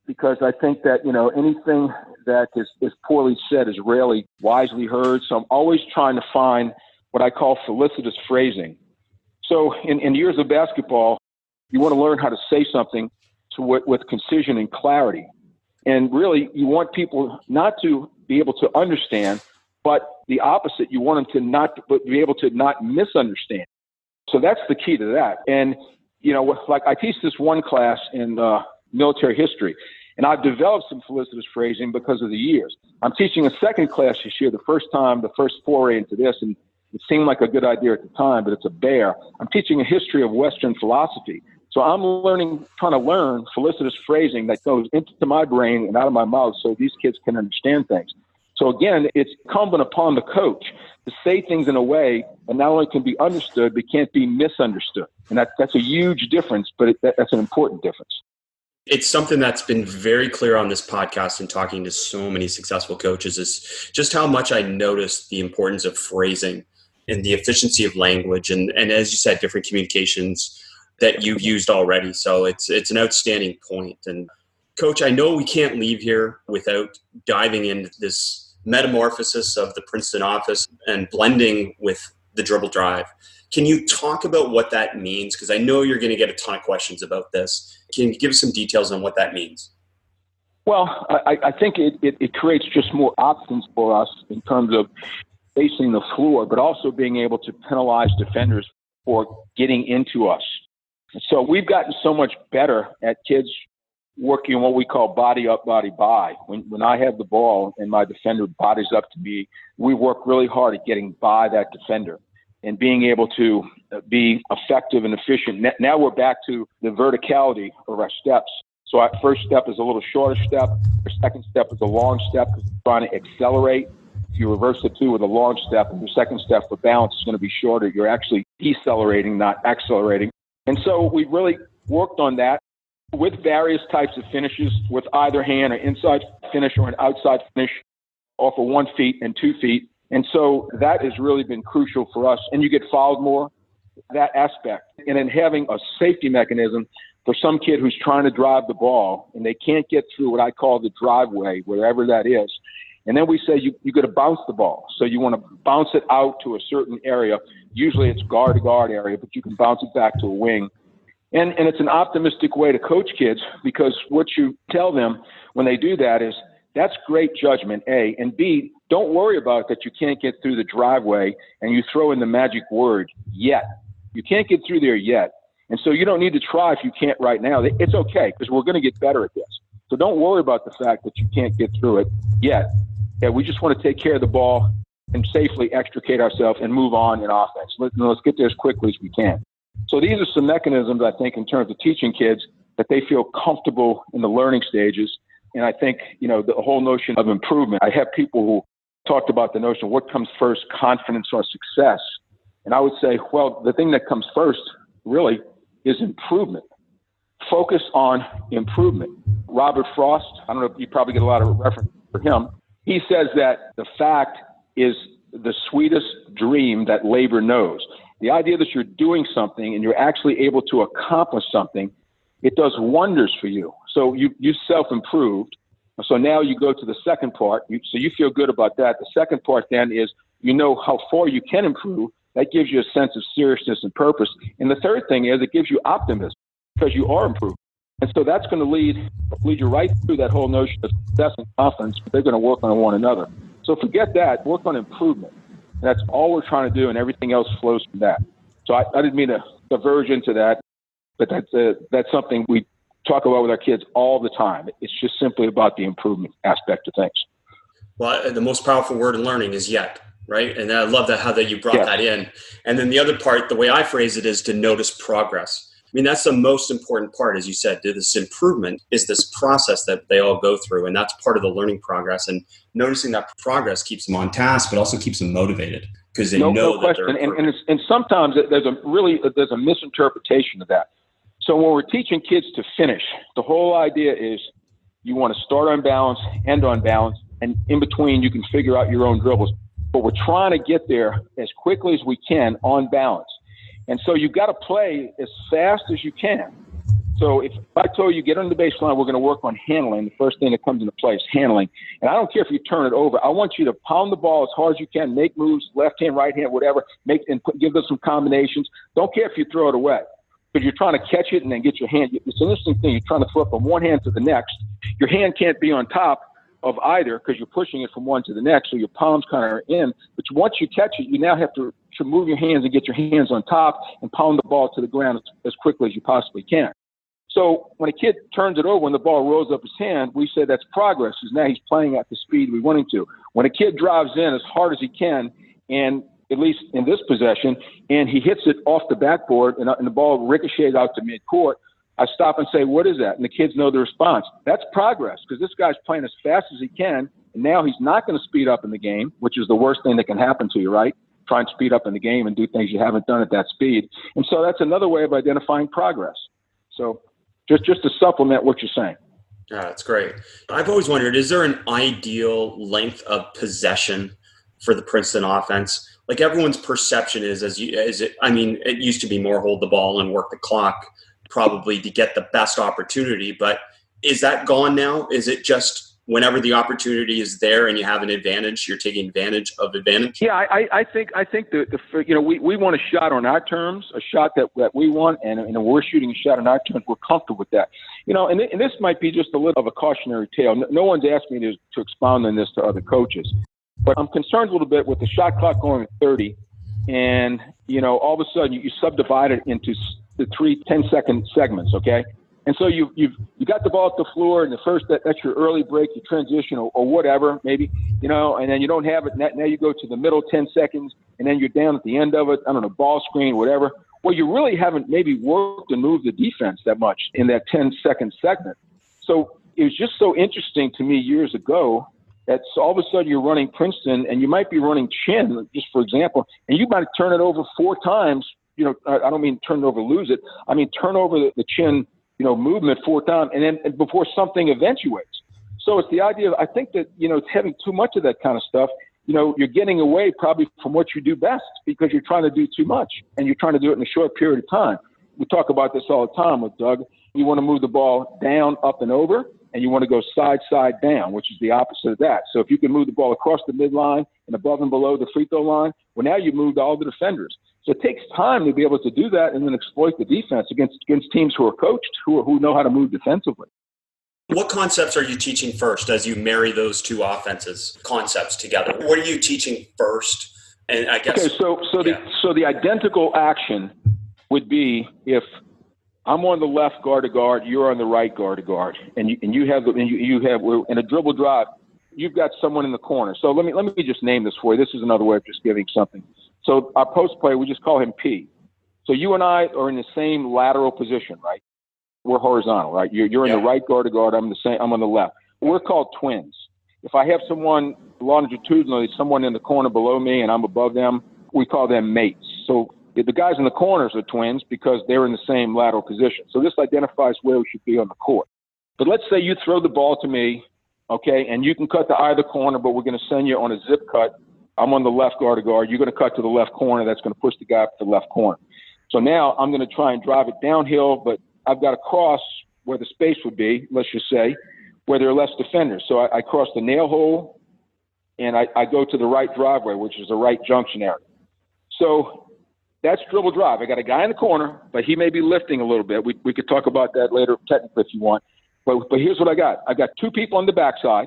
because I think that anything that is poorly said is rarely wisely heard. So I'm always trying to find what I call felicitous phrasing. So in years of basketball, you want to learn how to say something with concision and clarity. And really, you want people not to be able to understand, but the opposite. You want them to be able to not misunderstand. So that's the key to that. And, like I teach this one class in military history, and I've developed some felicitous phrasing because of the years. I'm teaching a second class this year, the first foray into this, and it seemed like a good idea at the time, but it's a bear. I'm teaching a history of Western philosophy. So I'm trying to learn felicitous phrasing that goes into my brain and out of my mouth so these kids can understand things. So again, it's incumbent upon the coach to say things in a way that not only can be understood, but can't be misunderstood. And that's a huge difference, but that's an important difference. It's something that's been very clear on this podcast and talking to so many successful coaches is just how much I noticed the importance of phrasing and the efficiency of language. And as you said, different communications that you've used already. So it's an outstanding point. And Coach, I know we can't leave here without diving into this metamorphosis of the Princeton office and blending with the dribble drive. Can you talk about what that means? Because I know you're going to get a ton of questions about this. Can you give us some details on what that means? Well, I think it creates just more options for us in terms of facing the floor, but also being able to penalize defenders for getting into us. So we've gotten so much better at kids working on what we call body up, body by. When I have the ball and my defender bodies up to me, we work really hard at getting by that defender and being able to be effective and efficient. Now we're back to the verticality of our steps. So our first step is a little shorter step. Our second step is a long step because we're trying to accelerate. If you reverse the two with a long step, and your second step for balance is going to be shorter. You're actually decelerating, not accelerating. And so we've really worked on that with various types of finishes with either hand, an inside finish or an outside finish off of 1 foot and 2 feet. And so that has really been crucial for us. And you get fouled more, that aspect. And then having a safety mechanism for some kid who's trying to drive the ball and they can't get through what I call the driveway, wherever that is. And then we say you got to bounce the ball. So you want to bounce it out to a certain area. Usually it's guard to guard area, but you can bounce it back to a wing. And it's an optimistic way to coach kids because what you tell them when they do that is that's great judgment, A. And B, don't worry about that you can't get through the driveway and you throw in the magic word, yet. You can't get through there yet. And so you don't need to try if you can't right now. It's okay because we're going to get better at this. So don't worry about the fact that you can't get through it yet. Yeah, we just want to take care of the ball and safely extricate ourselves and move on in offense. Let's get there as quickly as we can. So these are some mechanisms, I think, in terms of teaching kids that they feel comfortable in the learning stages. And I think, the whole notion of improvement. I have people who talked about the notion of what comes first, confidence or success. And I would say, well, the thing that comes first really is improvement. Focus on improvement. Robert Frost, I don't know if you probably get a lot of reference for him. He says that the fact is the sweetest dream that labor knows. The idea that you're doing something and you're actually able to accomplish something, it does wonders for you. So you self-improved. So now you go to the second part. So you feel good about that. The second part then is how far you can improve. That gives you a sense of seriousness and purpose. And the third thing is it gives you optimism because you are improving. And so that's going to lead you right through that whole notion of success and confidence. But they're going to work on one another. So forget that. Work on improvement. And that's all we're trying to do, and everything else flows from that. So I didn't mean to diverge into that, but that's something we talk about with our kids all the time. It's just simply about the improvement aspect of things. Well, the most powerful word in learning is yet, right? And I love how you brought that in. And then the other part, the way I phrase it, is to notice progress. I mean, that's the most important part, as you said. This improvement is this process that they all go through, and that's part of the learning progress. And noticing that progress keeps them on task, but also keeps them motivated because they know that they're improving. And sometimes there's a misinterpretation of that. So when we're teaching kids to finish, the whole idea is you want to start on balance, end on balance, and in between you can figure out your own dribbles. But we're trying to get there as quickly as we can on balance. And so you've got to play as fast as you can. So if I told you get on the baseline, we're going to work on handling. The first thing that comes into play is handling. And I don't care if you turn it over. I want you to pound the ball as hard as you can, make moves, left hand, right hand, whatever, give us some combinations. Don't care if you throw it away because you're trying to catch it and then get your hand. It's an interesting thing. You're trying to flip from one hand to the next. Your hand can't be on top of either because you're pushing it from one to the next, so your palms kind of are in. But once you catch it, you now have to move your hands and get your hands on top and pound the ball to the ground as quickly as you possibly can. So when a kid turns it over, when the ball rolls up his hand, we say that's progress because now he's playing at the speed we want him to. When a kid drives in as hard as he can, and at least in this possession, and he hits it off the backboard and the ball ricochets out to midcourt, I stop and say, what is that? And the kids know the response. That's progress because this guy's playing as fast as he can, and now he's not going to speed up in the game, which is the worst thing that can happen to you, right? Try and speed up in the game and do things you haven't done at that speed. And so that's another way of identifying progress. So just to supplement what you're saying. Yeah, that's great. I've always wondered, is there an ideal length of possession for the Princeton offense? Like everyone's perception is, it used to be more hold the ball and work the clock probably to get the best opportunity, but is that gone now? Is it just whenever the opportunity is there and you have an advantage, you're taking advantage of advantage? Yeah, I think we want a shot on our terms, a shot that we want, and we're shooting a shot on our terms. We're comfortable with that. And this might be just a little of a cautionary tale. No one's asked me to expound on this to other coaches, but I'm concerned a little bit with the shot clock going at 30, and all of a sudden you subdivide it into the 3 10-second segments, okay? And so you got the ball at the floor, and the first that's your early break, your transition, or whatever, maybe, and then you don't have it. Now you go to the middle 10 seconds, and then you're down at the end of it. I don't know, ball screen, whatever. Well, you really haven't maybe worked and moved the defense that much in that 10-second segment. So it was just so interesting to me years ago that all of a sudden you're running Princeton, and you might be running Chin, just for example, and you might turn it over 4 times. I don't mean turn it over, lose it. I mean turn over the Chin movement 4 times, and then before something eventuates. So it's the idea of, I think that, it's having too much of that kind of stuff, you're getting away probably from what you do best because you're trying to do too much and you're trying to do it in a short period of time. We talk about this all the time with Doug. You want to move the ball down, up, and over, and you want to go side, side, down, which is the opposite of that. So if you can move the ball across the midline and above and below the free throw line, well, now you've moved all the defenders. So it takes time to be able to do that and then exploit the defense against teams who are coached, who know how to move defensively. What concepts are you teaching first as you marry those two offenses concepts together? What are you teaching first? And I guess so the identical action would be if I'm on the left guard to guard, you're on the right guard to guard, and you have in a dribble drive, you've got someone in the corner. So let me just name this for you. This is another way of just giving something. So our post player, we just call him P. So you and I are in the same lateral position, right? We're horizontal, right? You're in the right guard to guard. I'm on the left. We're called twins. If I have someone longitudinally, someone in the corner below me and I'm above them, we call them mates. So the guys in the corners are twins because they're in the same lateral position. So this identifies where we should be on the court. But let's say you throw the ball to me, okay, and you can cut to either corner, but we're going to send you on a zip cut. I'm on the left guard to guard. You're going to cut to the left corner. That's going to push the guy up to the left corner. So now I'm going to try and drive it downhill, but I've got to cross where the space would be, let's just say, where there are less defenders. So I cross the nail hole, and I go to the right driveway, which is the right junction area. So that's dribble drive. I got a guy in the corner, but he may be lifting a little bit. We could talk about that later technically if you want. But here's what I got. I got two people on the backside,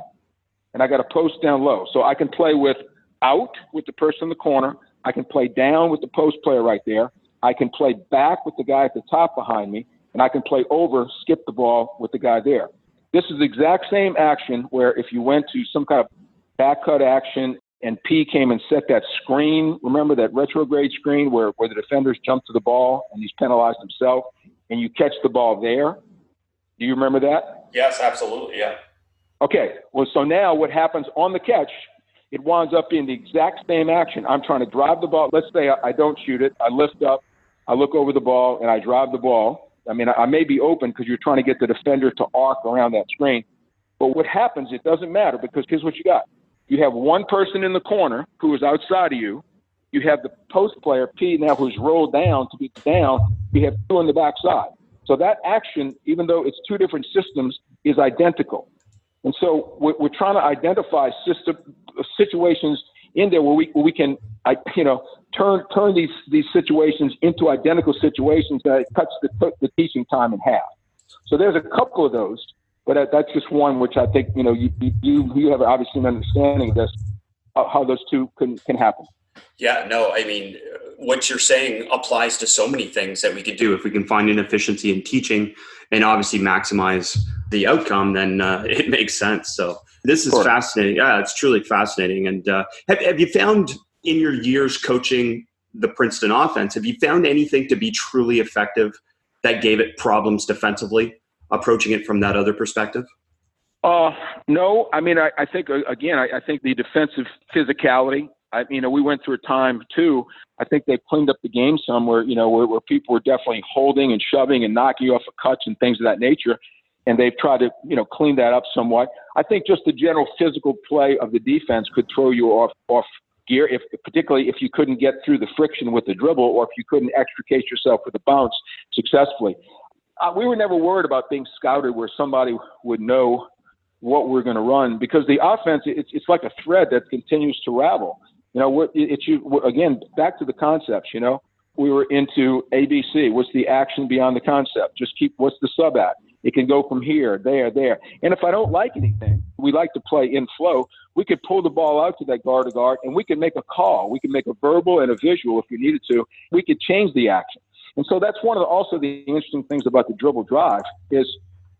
and I got a post down low. So I can play with out with the person in the corner. I can play down with the post player right there. I can play back with the guy at the top behind me, and I can play over, skip the ball with the guy there. This is the exact same action where if you went to some kind of back cut action and P came and set that screen, remember that retrograde screen where the defenders jump to the ball and he's penalized himself, and you catch the ball there? Do you remember that? Yes, absolutely, yeah. Okay, well, so now what happens on the catch, it winds up being the exact same action. I'm trying to drive the ball. Let's say I don't shoot it. I lift up, I look over the ball, and I drive the ball. I mean, I may be open because you're trying to get the defender to arc around that screen. But what happens, it doesn't matter because here's what you got. You have one person in the corner who is outside of you. You have the post player, P, now who's rolled down to be down. You have two on the backside. So that action, even though it's two different systems, is identical. And so we're trying to identify situations in there where we can, turn these situations into identical situations that it cuts the teaching time in half. So there's a couple of those, but that's just one which I think, you have obviously an understanding of this, how those two can happen. Yeah, no, I mean, what you're saying applies to so many things that we could do. If we can find an efficiency in teaching and obviously maximize the outcome, then it makes sense. So this is fascinating. Yeah, it's truly fascinating. And have you found in your years coaching the Princeton offense, have you found anything to be truly effective that gave it problems defensively, approaching it from that other perspective? No. I mean, I think, again, I think the defensive physicality, we went through a time too. I think they cleaned up the game somewhere, where people were definitely holding and shoving and knocking you off of cuts and things of that nature. And they've tried to, clean that up somewhat. I think just the general physical play of the defense could throw you off gear, particularly if you couldn't get through the friction with the dribble or if you couldn't extricate yourself with the bounce successfully. We were never worried about being scouted where somebody would know what we're going to run because the offense, it's like a thread that continues to ravel. Again, back to the concepts, we were into ABC. What's the action beyond the concept? What's the sub-act? It can go from here, there. And if I don't like anything, we like to play in flow. We could pull the ball out to that guard to guard, and we could make a call. We could make a verbal and a visual if we needed to. We could change the action. And so that's one of also the interesting things about the dribble drive is,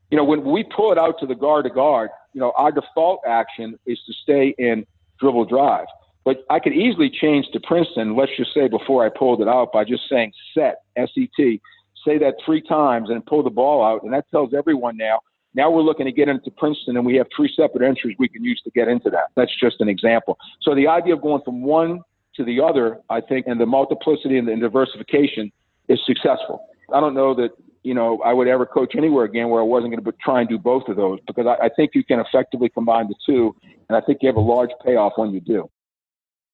when we pull it out to the guard to guard, our default action is to stay in dribble drive. But I could easily change to Princeton, let's just say before I pulled it out by just saying set, S-E-T, say that 3 times and pull the ball out. And that tells everyone now we're looking to get into Princeton and we have 3 separate entries we can use to get into that. That's just an example. So the idea of going from one to the other, I think, and the multiplicity and the diversification is successful. I don't know that, I would ever coach anywhere again where I wasn't going to try and do both of those because I think you can effectively combine the two. And I think you have a large payoff when you do.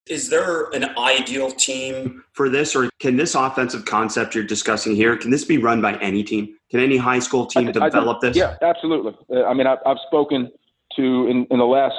Is there an ideal team for this, or can this offensive concept you're discussing here, can this be run by any team? Can any high school team develop this? Yeah, absolutely. I've spoken to, in the last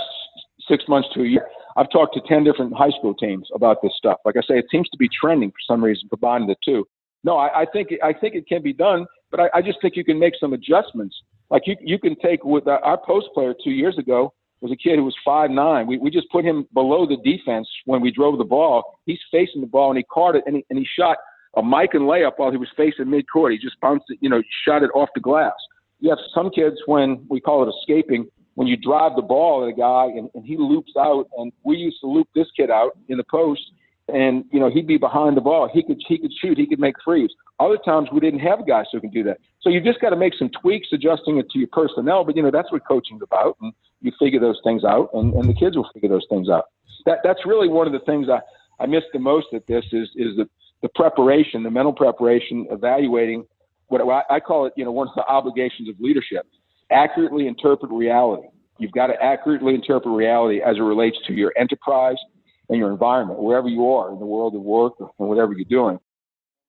6 months to a year, I've talked to 10 different high school teams about this stuff. Like I say, it seems to be trending for some reason, combining the two. No, I think it can be done, but I just think you can make some adjustments. Like you can take with our post player 2 years ago, was a kid who was 5'9". We just put him below the defense when we drove the ball. He's facing the ball and he caught it and he shot a mic and layup while he was facing midcourt. He just bounced it, shot it off the glass. You have some kids when we call it escaping, when you drive the ball at a guy and he loops out, and we used to loop this kid out in the post, and, you know, he'd be behind the ball. He could shoot. He could make threes. Other times we didn't have guys who can do that. So you just got to make some tweaks, adjusting it to your personnel. But, you know, that's what coaching's about. And you figure those things out, and the kids will figure those things out. That's really one of the things I miss the most at this is the preparation, the mental preparation, evaluating what I call it, you know, one of the obligations of leadership. Accurately interpret reality. You've got to accurately interpret reality as it relates to your enterprise and your environment, wherever you are in the world of work or whatever you're doing.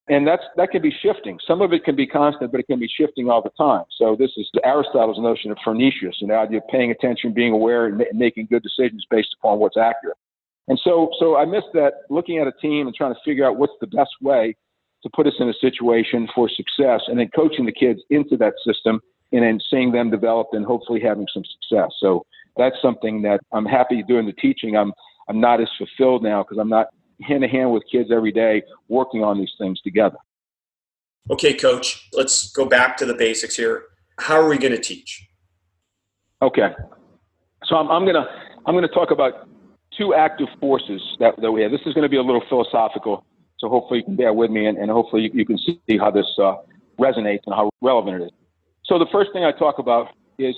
And that can be shifting. Some of it can be constant, but it can be shifting all the time. So this is Aristotle's notion of phronesius, the idea of paying attention, being aware, and making good decisions based upon what's accurate. And so I miss that, looking at a team and trying to figure out what's the best way to put us in a situation for success, and then coaching the kids into that system, and then seeing them develop and hopefully having some success. So that's something that I'm happy doing the teaching. I'm not as fulfilled now because I'm not hand in hand with kids every day working on these things together. Okay, Coach, let's go back to the basics here. How are we going to teach? Okay. So I'm going to talk about two active forces that we have. This is going to be a little philosophical, so hopefully you can bear with me, and hopefully you can see how this resonates and how relevant it is. So the first thing I talk about is,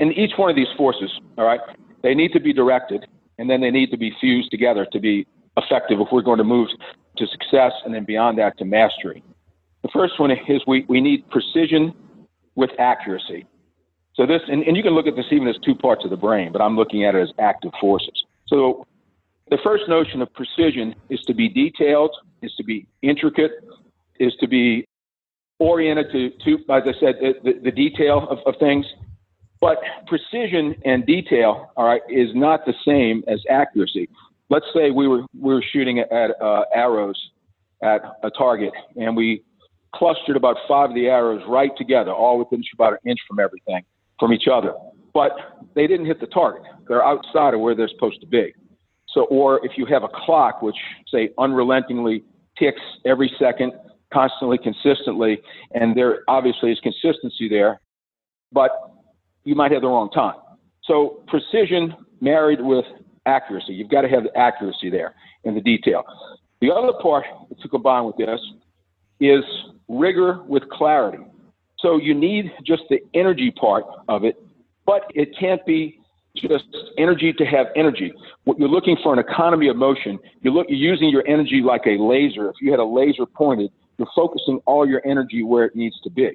in each one of these forces, all right, they need to be directed, and then they need to be fused together to be effective if we're going to move to success, and then beyond that to mastery. The first one is we need precision with accuracy. So this, and you can look at this even as two parts of the brain, but I'm looking at it as active forces. So the first notion of precision is to be detailed, is to be intricate, is to be oriented to as I said, the detail of things. But precision and detail, all right, is not the same as accuracy. Let's say we were shooting at arrows at a target, and we clustered about 5 of the arrows right together, all within about an inch from each other. But they didn't hit the target. They're outside of where they're supposed to be. So, or if you have a clock which, say, unrelentingly ticks every second, constantly, consistently, and there obviously is consistency there, but you might have the wrong time. So precision married with accuracy. You've got to have the accuracy there in the detail. The other part to combine with this is rigor with clarity. So you need just the energy part of it, but it can't be just energy to have energy. What you're looking for an economy of motion. You're using your energy like a laser. If you had a laser pointed, you're focusing all your energy where it needs to be.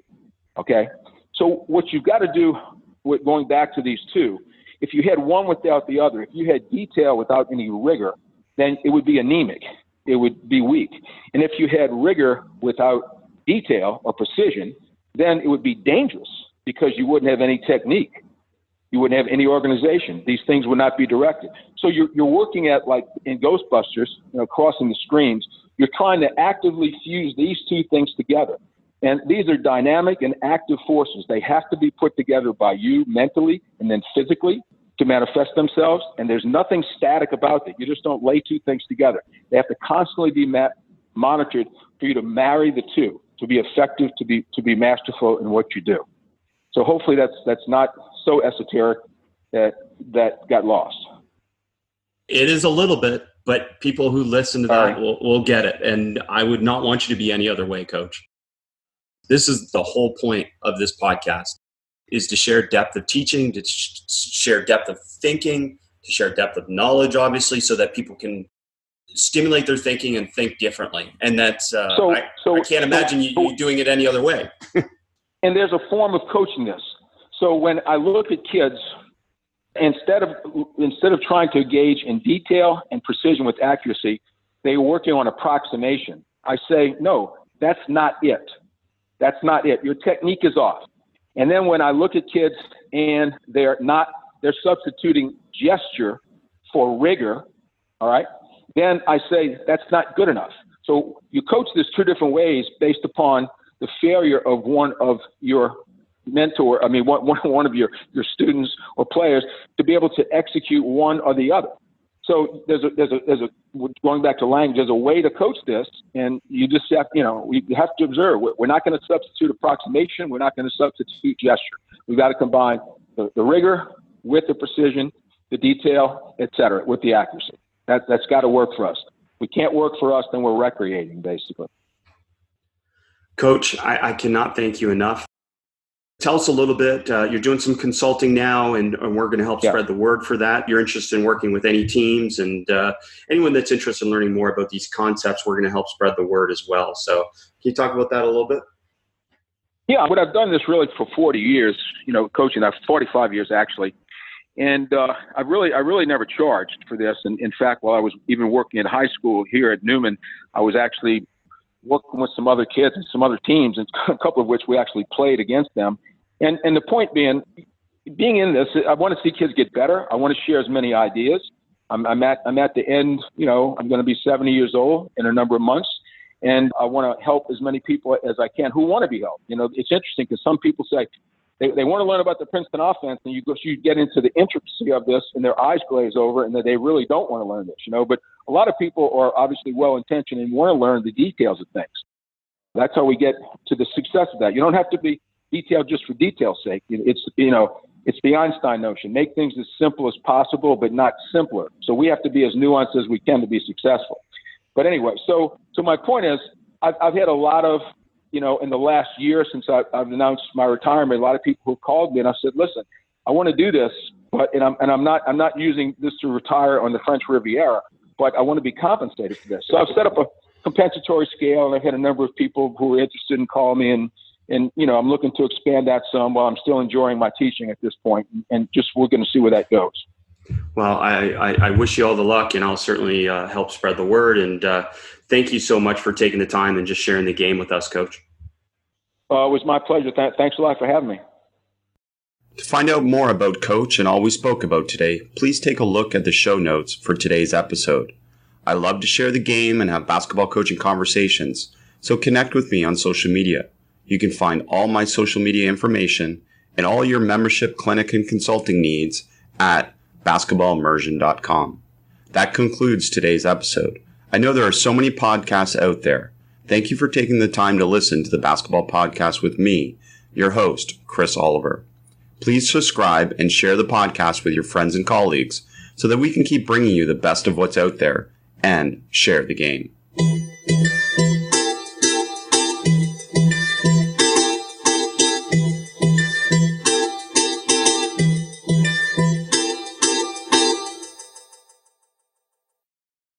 Okay? So what you've got to do, with going back to these two, if you had one without the other, if you had detail without any rigor, then it would be anemic. It would be weak. And if you had rigor without detail or precision, then it would be dangerous because you wouldn't have any technique. You wouldn't have any organization. These things would not be directed. So you're working at, like in Ghostbusters, you know, crossing the screens. You're trying to actively fuse these two things together. And these are dynamic and active forces. They have to be put together by you mentally and then physically to manifest themselves. And there's nothing static about it. You just don't lay two things together. They have to constantly be monitored for you to marry the two, to be effective, to be masterful in what you do. So hopefully that's not so esoteric that got lost. It is a little bit, but people who listen to that will get it. And I would not want you to be any other way, Coach. This is the whole point of this podcast, is to share depth of teaching, to share depth of thinking, to share depth of knowledge, obviously, so that people can stimulate their thinking and think differently. And that's, I can't imagine you doing it any other way. And there's a form of coaching this. So when I look at kids, instead of trying to engage in detail and precision with accuracy, they're working on approximation. I say, no, that's not it. That's not it. Your technique is off. And then when I look at kids and they're substituting gesture for rigor, all right, then I say that's not good enough. So you coach this two different ways based upon the failure of one of your one of your students or players to be able to execute one or the other. So there's a going back to language, there's a way to coach this, and you just have, we have to observe. We're not going to substitute approximation. We're not going to substitute gesture. We've got to combine the rigor with the precision, the detail, et cetera, with the accuracy. That's got to work for us. We can't work for us, then we're recreating, basically. Coach, I cannot thank you enough. Tell us a little bit. You're doing some consulting now, and we're going to help spread the word for that. You're interested in working with any teams, and anyone that's interested in learning more about these concepts, we're going to help spread the word as well. So can you talk about that a little bit? Yeah, but I've done this really for 40 years, coaching. I've 45 years actually. And I really never charged for this. And in fact, while I was even working in high school here at Newman, I was actually working with some other kids and some other teams, and a couple of which we actually played against them. And the point being in this, I want to see kids get better. I want to share as many ideas. I'm at the end, I'm going to be 70 years old in a number of months. And I want to help as many people as I can who want to be helped. It's interesting because some people say they want to learn about the Princeton offense, and you get into the intricacy of this, and their eyes glaze over, and that they really don't want to learn this. But a lot of people are obviously well-intentioned and want to learn the details of things. That's how we get to the success of that. You don't have to be detailed just for detail's sake. It's the Einstein notion: make things as simple as possible, but not simpler. So we have to be as nuanced as we can to be successful. But anyway, so my point is, I've had a lot of, in the last year since I've announced my retirement, a lot of people who called me, and I said, listen, I want to do this, but I'm not using this to retire on the French Riviera, but I want to be compensated for this. So I've set up a compensatory scale, and I've had a number of people who are interested in calling me, and I'm looking to expand that some while I'm still enjoying my teaching at this point, and just we're going to see where that goes. Well, I wish you all the luck, and I'll certainly help spread the word. And thank you so much for taking the time and just sharing the game with us, Coach. It was my pleasure. Thanks a lot for having me. To find out more about Coach and all we spoke about today, please take a look at the show notes for today's episode. I love to share the game and have basketball coaching conversations, so connect with me on social media. You can find all my social media information and all your membership, clinic, and consulting needs at basketballimmersion.com. That concludes today's episode. I know there are so many podcasts out there. Thank you for taking the time to listen to the Basketball Podcast with me, your host, Chris Oliver. Please subscribe and share the podcast with your friends and colleagues so that we can keep bringing you the best of what's out there and share the game.